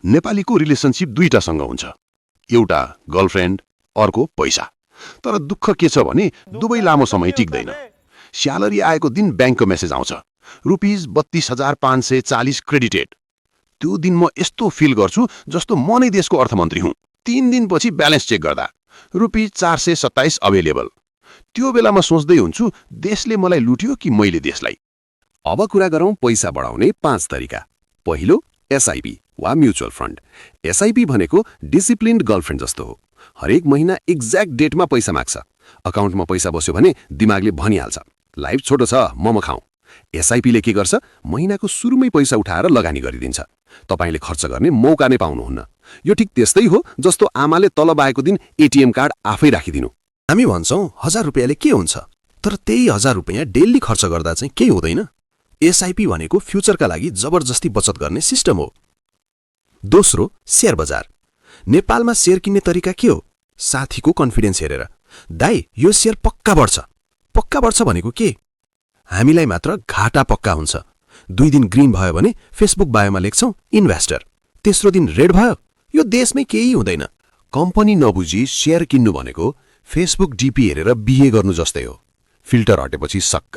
नेपालीको रिलेसनशिप दुईटासँग हुन्छ, एउटा गर्लफ्रेन्ड, अर्को पैसा। तर दुःख के छ भने दुवै लामो समय टिक्दैन। स्यालेरी आएको दिन ब्याङ्कको मेसेज आउँछ, ₹32,540 क्रेडिटेड। त्यो दिन म यस्तो फिल गर्छु जस्तो म नै देशको अर्थमन्त्री हुँ। 3 दिनपछि ब्यालेन्स चेक गर्दा ₹427 अवेलेबल। त्यो बेला म सोच्दै हुन्छु, देशले मलाई लुट्यो कि मैले देशलाई। अब कुरा गरौँ पैसा बढाउने 5 तरिका। पहिलो, एसआइपी वा म्युचुअल फन्ड। एसआइपी भनेको डिसिप्लिन्ड गर्लफ्रेन्ड जस्तो हो। हरेक महिना एक्ज्याक्ट डेटमा पैसा माग्छ। अकाउन्टमा पैसा बस्यो भने दिमागले भनिहाल्छ, लाइफ छोटो छ, मोमो खाऊ। एसआइपीले के गर्छ, महिनाको सुरुमै पैसा उठाएर लगानी गरिदिन्छ। तपाईले खर्च गर्ने मौका नै पाउनुहुन्न। यो ठिक त्यस्तै हो जस्तो आमाले तलब आएको दिन एटीएम कार्ड आफै राखिदिनु। हामी भन्छौँ 1000 रुपियाँले के हुन्छ, तर त्यही 1000 रुपियाँ डेली खर्च गर्दा चाहिँ केही हुँदैन। एसआइपी भनेको फ्युचरका लागि जबरजस्ती बचत गर्ने सिस्टम हो। दोस्रो, शेयर बजार। नेपालमा शेयर किन्ने तरिका के हो? साथीको कन्फिडेन्स हेरेर, दाइ यो शेयर पक्का बढ्छ। पक्का बढ्छ भनेको के? हामीलाई मात्र घाटा पक्का हुन्छ। 2 दिन ग्रीन भयो भने फेसबुक बायोमा लेख्छौँ इन्भेस्टर। तेस्रो दिन रेड भयो, यो देशमै केही हुँदैन। कम्पनी नबुझी शेयर किन्नु भनेको फेसबुक डीपी हेरेर बिहे गर्नु जस्तै हो। फिल्टर हटेपछि सक्क।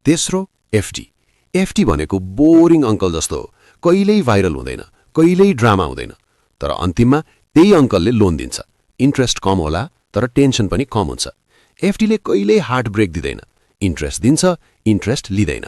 तेस्रो, एफडी। एफडी भनेको बोरिङ अङ्कल जस्तो हो। कहिल्यै भाइरल हुँदैन, कहिल्यै ड्रामा हुँदैन, तर अन्तिममा त्यही अङ्कलले लोन दिन्छ। इन्ट्रेस्ट कम होला तर टेन्सन पनि कम हुन्छ। एफडीले कहिल्यै हार्ट ब्रेक दिँदैन, इन्ट्रेस्ट दिन्छ, इन्ट्रेस्ट लिँदैन।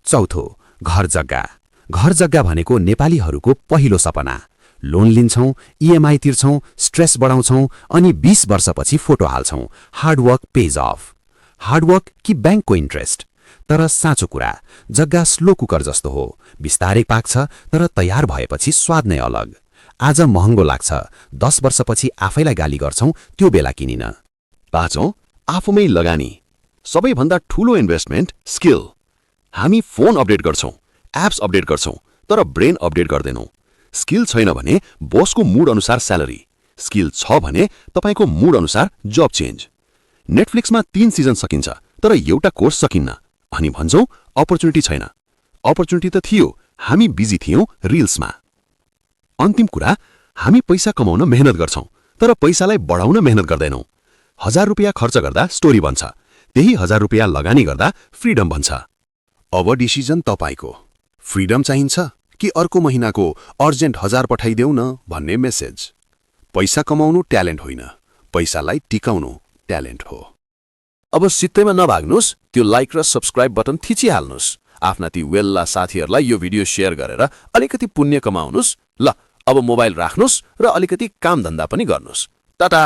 चौथो, घर जग्गा। घर जग्गा भनेको नेपालीहरूको पहिलो सपना। लोन लिन्छौँ, इएमआई तिर्छौँ, स्ट्रेस बढाउँछौँ, अनि 20 वर्षपछि फोटो हाल्छौँ। Hard work page of. हार्डवर्क कि ब्याङ्कको इन्ट्रेस्ट? तर साँचो कुरा, जग्गा स्लो कुकर जस्तो हो। बिस्तारै पाक्छ, तर तयार भएपछि स्वाद नै अलग। आज महँगो लाग्छ, 10 वर्षपछि आफैलाई गाली गर्छौँ त्यो बेला किनिन। पाँचौं, आफूमै लगानी। सबैभन्दा ठूलो इन्भेस्टमेन्ट स्किल। हामी फोन अपडेट गर्छौँ, एप्स अपडेट गर्छौँ, तर ब्रेन अपडेट गर्दैनौँ। स्किल छैन भने बसको मुड अनुसार स्यालेरी, स्किल छ भने तपाईको मुड अनुसार जब चेन्ज। नेटफ्लिक्समा 3 सिजन सकिन्छ, तर एउटा कोर्स सकिन्न। अनि भन्छौँ अपर्च्युनिटी छैन। अपर्च्युनिटी त थियो, हामी बिजी थियौँ रिल्समा। अन्तिम कुरा, हामी पैसा कमाउन मेहनत गर्छौँ, तर पैसालाई बढाउन मेहनत गर्दैनौँ। 1000 रुपियाँ खर्च गर्दा स्टोरी बन्छ, त्यही 1000 रुपियाँ लगानी गर्दा फ्रिडम बन्छ। अब डिसिजन तपाईको। फ्रिडम चाहिन्छ कि अर्को महिनाको अर्जेन्ट 1000 पठाइदेऊ न भन्ने मेसेज? पैसा कमाउनु ट्यालेन्ट होइन, पैसालाई टिकाउनु ट्यालेन्ट हो। अब सित्तैमा नभाग्नुस्, त्यो लाइक र सब्स्क्राइब बटन थिचिहाल्नुस्। आफ्ना ती वेल्ला साथीहरूलाई यो भिडियो शेयर गरेर अलिकति पुण्य कमाउनुस्। ल अब मोबाइल राख्नुस् र अलिकति काम धन्दा पनि गर्नुस्। टाटा।